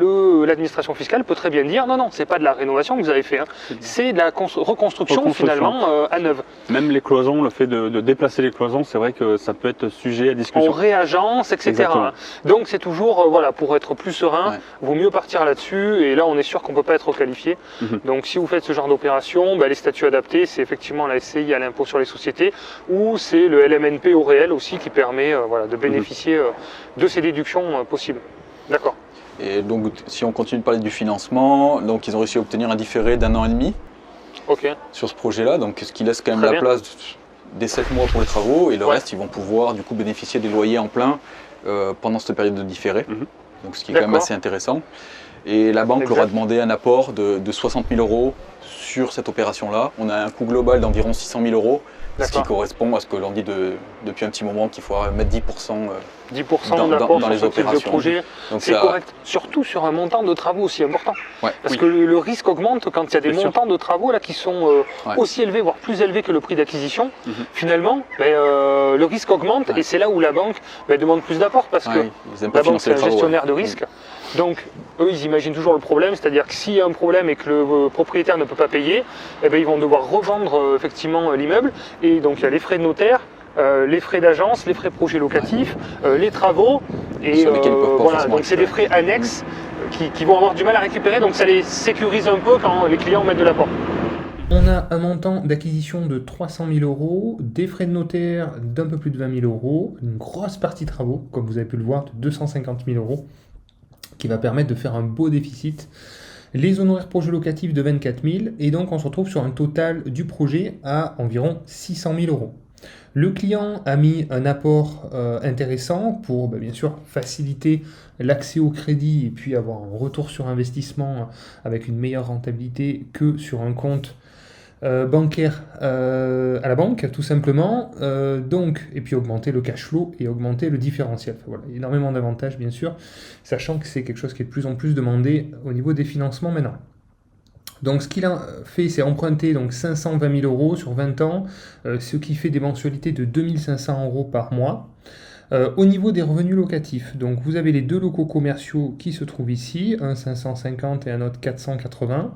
B: l'administration fiscale peut très bien dire non, non, c'est pas de la rénovation que vous avez fait, hein. C'est de la reconstruction finalement à neuve.
A: Même les cloisons, le fait de déplacer les cloisons, c'est vrai que ça peut être sujet à
B: On
A: discussion.
B: réagence, etc.
A: Exactement.
B: Donc c'est toujours, voilà, pour être plus serein,
C: Ouais.
B: vaut mieux partir là-dessus. Et là, on est sûr qu'on ne peut pas être requalifié.
A: Mhm.
B: Donc si vous faites ce genre d'opération, les statuts adaptés, c'est effectivement la SCI à l'impôt sur les sociétés, ou c'est le LMNP au réel aussi qui permet voilà, de bénéficier de ces déductions possibles. D'accord.
C: Et donc, si on continue de parler du financement, donc ils ont réussi à obtenir un différé d'1 an et demi
B: Ok.
C: sur ce projet-là, donc ce qui laisse quand même
B: Très
C: la
B: bien.
C: place des 7 mois pour les travaux, et le
B: Ouais.
C: reste, ils vont pouvoir du coup bénéficier des loyers en plein pendant cette période de différé,
A: Mhm.
C: donc ce qui est quand même
B: D'accord.
C: assez intéressant. Et la banque leur a
B: Exact.
C: demandé un apport de 60 000 euros sur cette opération-là. On a un coût global d'environ 600 000 euros, ce qui
B: D'accord.
C: correspond à ce que l'on dit depuis un petit moment, qu'il faut mettre 10%.
B: 10%
C: Dans
B: d'apport
C: les
B: sur ce type de
C: opérations.
B: projet,
C: Donc
B: c'est
C: ça-
B: correct. Surtout sur un montant de travaux aussi important.
C: Ouais.
B: Parce
A: Oui.
B: que le risque augmente quand il y a des
A: Bien sûr.
B: montants de travaux là, qui sont
C: Ouais.
B: aussi élevés, voire plus élevés que le prix d'acquisition.
A: Mhm.
B: Finalement, le risque augmente
C: Ouais.
B: et c'est là où la banque demande plus d'apport parce que
C: Ouais, ils aiment pas
B: la banque
C: financer
B: c'est un
C: les travaux,
B: gestionnaire
C: ouais.
B: de risque. Donc eux ils imaginent toujours le problème, c'est-à-dire que s'il y a un problème et que le propriétaire ne peut pas payer, ils vont devoir revendre effectivement l'immeuble et donc il y a les frais de notaire. Les frais d'agence, les frais projet locatifs, les travaux, et
C: Sur lesquels ils peuvent pas
B: voilà,
C: forcément
B: donc c'est des frais annexes qui vont avoir du mal à récupérer, donc ça les sécurise un peu quand les clients mettent de l'apport. On a un montant d'acquisition de 300 000 euros, des frais de notaire d'un peu plus de 20 000 euros, une grosse partie travaux, comme vous avez pu le voir, de 250 000 euros, qui va permettre de faire un beau déficit. Les honoraires projet locatifs de 24 000, et donc on se retrouve sur un total du projet à environ 600 000 euros. Le client a mis un apport intéressant pour bien sûr faciliter l'accès au crédit et puis avoir un retour sur investissement avec une meilleure rentabilité que sur un compte bancaire à la banque tout simplement. Et puis augmenter le cash flow et augmenter le différentiel. Enfin, voilà, énormément d'avantages bien sûr, sachant que c'est quelque chose qui est de plus en plus demandé au niveau des financements maintenant. Donc ce qu'il a fait, c'est emprunter donc 520 000 euros sur 20 ans, ce qui fait des mensualités de 2 500 euros par mois. Au niveau des revenus locatifs, donc vous avez les deux locaux commerciaux qui se trouvent ici, un 550 et un autre 480.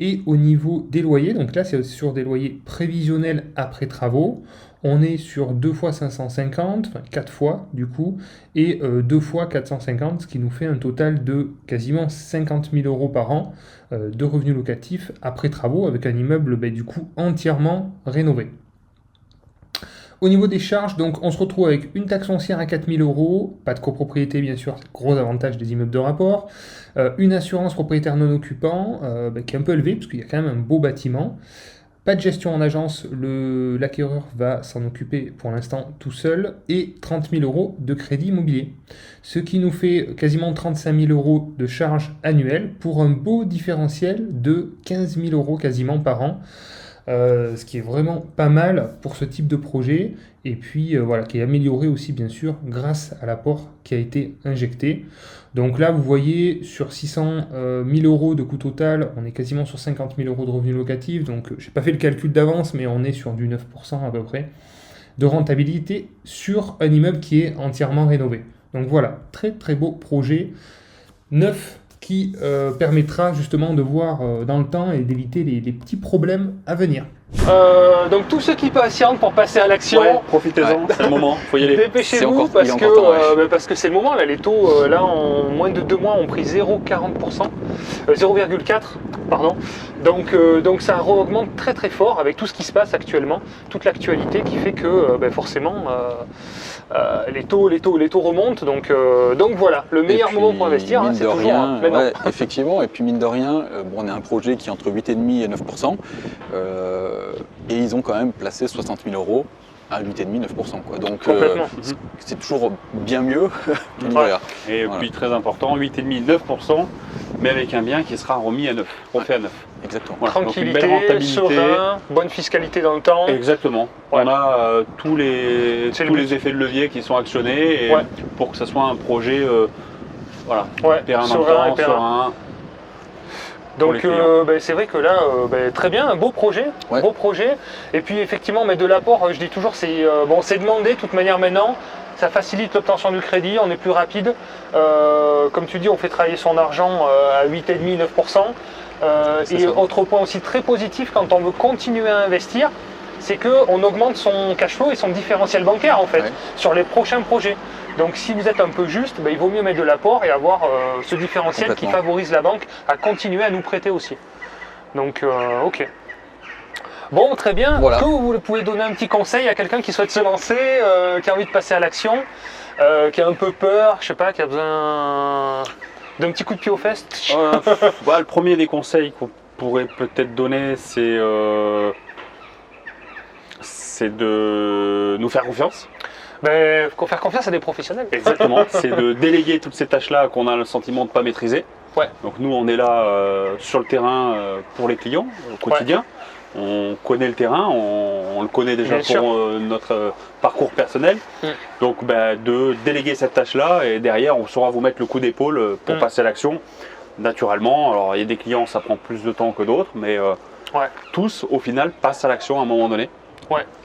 B: Et au niveau des loyers, donc là c'est sur des loyers prévisionnels après travaux, on est sur 2 fois 550, enfin 4 fois du coup, et 2 fois 450, ce qui nous fait un total de quasiment 50 000 euros par an de revenus locatifs après travaux, avec un immeuble du coup entièrement rénové. Au niveau des charges, donc on se retrouve avec une taxe foncière à 4 000 euros, pas de copropriété bien sûr, c'est le gros avantage des immeubles de rapport, une assurance propriétaire non occupant qui est un peu élevée parce qu'il y a quand même un beau bâtiment,
D: Pas de gestion en agence, l'acquéreur va s'en occuper pour l'instant tout seul, et 30 000 € de crédit immobilier. Ce qui nous fait quasiment 35 000 € de charges annuelles pour un beau différentiel de 15 000 € quasiment par an. Ce qui est vraiment pas mal pour ce type de projet, et puis voilà, qui est amélioré aussi bien sûr grâce à l'apport qui a été injecté. Donc là vous voyez sur 600 000 € de coût total, on est quasiment sur 50 000 € de revenus locatifs, donc j'ai pas fait le calcul d'avance, mais on est sur du 9% à peu près de rentabilité sur un immeuble qui est entièrement rénové. Donc voilà, très très beau projet neuf qui permettra justement de voir dans le temps et d'éviter les petits problèmes à venir.
B: Donc tous ceux qui patientent pour passer à l'action,
A: profitez-en, c'est le moment, faut y aller.
B: Dépêchez-vous parce que c'est le moment. Là, les taux, là en moins de 2 mois, ont pris 0,40%, 0,4 pardon. Donc ça augmente très très fort avec tout ce qui se passe actuellement, toute l'actualité qui fait que forcément les taux remontent. Donc voilà, le meilleur moment pour investir, c'est toujours maintenant.
C: Ouais, effectivement, et puis mine de rien, on est un projet qui est entre 8,5 et 9%. Et ils ont quand même placé 60 000 € à 8,5-9%. Donc c'est toujours bien mieux qu'une valeur.
A: Et puis très important, 8,5-9%, mais avec un bien qui sera remis à 9, refait à 9.
C: Exactement.
A: Voilà.
B: Tranquillité, serein, bonne fiscalité dans le temps.
A: Exactement. On a tous les effets de levier qui sont actionnés et pour que ça soit un projet périn dans le temps, serein.
B: Donc c'est vrai que là, très bien, un beau projet, Et puis effectivement, mais de l'apport, je dis toujours, c'est demandé de toute manière maintenant. Ça facilite l'obtention du crédit, on est plus rapide. Comme tu dis, on fait travailler son argent à 8,5-9%. Et autre point aussi très positif quand on veut continuer à investir, c'est qu'on augmente son cash flow et son différentiel bancaire en fait sur les prochains projets. Donc si vous êtes un peu juste, il vaut mieux mettre de l'apport et avoir ce différentiel qui favorise la banque à continuer à nous prêter aussi. Donc ok. Bon, très bien. Est-ce que vous pouvez donner un petit conseil à quelqu'un qui souhaite se lancer, qui a envie de passer à l'action, qui a un peu peur, je sais pas, qui a besoin d'un petit coup de pied aux fesses?
A: Le premier des conseils qu'on pourrait peut-être donner, c'est de nous faire confiance.
B: Faire confiance à des professionnels.
A: Exactement, c'est de déléguer toutes ces tâches-là qu'on a le sentiment de ne pas maîtriser. Donc nous, on est là sur le terrain pour les clients au quotidien. On connaît le terrain, on le connaît déjà pour notre parcours personnel. Donc de déléguer cette tâche-là et derrière, on saura vous mettre le coup d'épaule pour passer à l'action naturellement. Alors il y a des clients, ça prend plus de temps que d'autres, mais tous, au final, passent à l'action à un moment donné.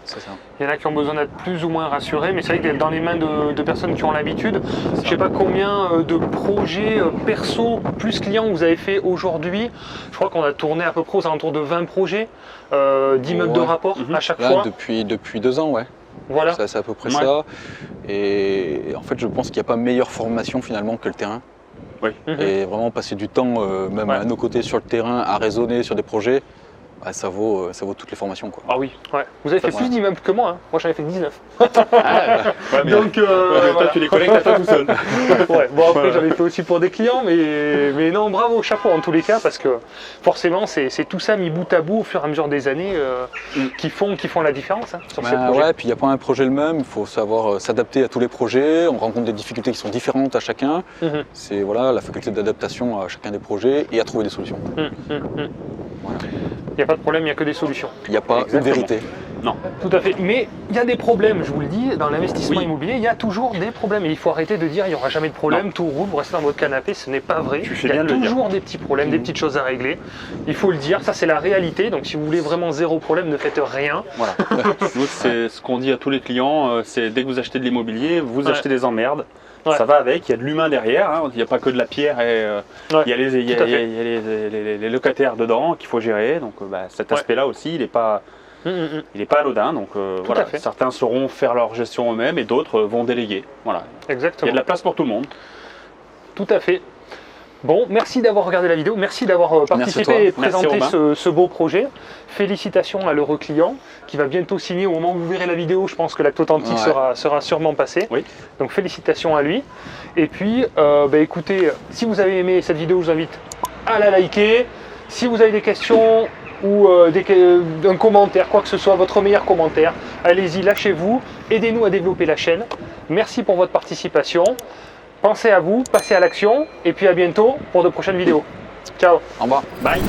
C: C'est ça.
B: Il y en a qui ont besoin d'être plus ou moins rassurés, mais c'est vrai que d'être dans les mains de personnes qui ont l'habitude. Je ne sais pas combien de projets perso plus clients vous avez fait aujourd'hui. Je crois qu'on a tourné à peu près aux alentours de 20 projets d'immeubles de rapport à chaque fois.
C: Depuis 2 ans,
B: Voilà.
C: C'est à peu près ça. Et en fait, je pense qu'il n'y a pas meilleure formation finalement que le terrain. Et vraiment passer du temps, même à nos côtés sur le terrain, à raisonner sur des projets. Ça vaut toutes les formations.
B: Ah oui, vous avez fait plus d'immeubles que moi, Moi j'en ai fait 19.
A: Donc toi tu les collectes à toi tout seul.
B: Bon après j'en ai fait aussi pour des clients, mais non, bravo, chapeau en tous les cas, parce que forcément c'est tout ça mis bout à bout au fur et à mesure des années qui font la différence sur ces projets.
C: Puis il n'y a pas un projet le même, il faut savoir s'adapter à tous les projets, on rencontre des difficultés qui sont différentes à chacun. C'est la faculté d'adaptation à chacun des projets et à trouver des solutions.
B: Il n'y a pas de problème, il n'y a que des solutions.
C: Il n'y a pas de vérité.
A: Non.
B: Tout à fait. Mais il y a des problèmes, je vous le dis, dans l'investissement immobilier, il y a toujours des problèmes. Et il faut arrêter de dire il n'y aura jamais de problème, tout roule, vous restez dans votre canapé, ce n'est pas vrai. Il y a toujours des petits problèmes, des petites choses à régler. Il faut le dire, ça c'est la réalité. Donc si vous voulez vraiment zéro problème, ne faites rien.
A: Voilà. C'est ce qu'on dit à tous les clients, c'est dès que vous achetez de l'immobilier, vous achetez des emmerdes. Ça va avec, il y a de l'humain derrière, il n'y a pas que de la pierre, et il y a les locataires dedans qu'il faut gérer, donc cet aspect-là aussi, il n'est pas anodin, donc certains sauront faire leur gestion eux-mêmes et d'autres vont déléguer. Voilà.
B: Exactement.
A: Il y a de la place pour tout le monde.
B: Tout à fait. Bon, merci d'avoir regardé la vidéo, merci d'avoir participé et présenté ce beau projet. Félicitations à l'heureux client qui va bientôt signer au moment où vous verrez la vidéo. Je pense que l'acte authentique sera sûrement passé. Donc félicitations à lui. Et puis, écoutez, si vous avez aimé cette vidéo, je vous invite à la liker. Si vous avez des questions, ou un commentaire, quoi que ce soit, votre meilleur commentaire. Allez-y, lâchez-vous, aidez-nous à développer la chaîne. Merci pour votre participation. Pensez à vous, passez à l'action et puis à bientôt pour de prochaines vidéos. Ciao.
C: Au revoir.
B: Bye.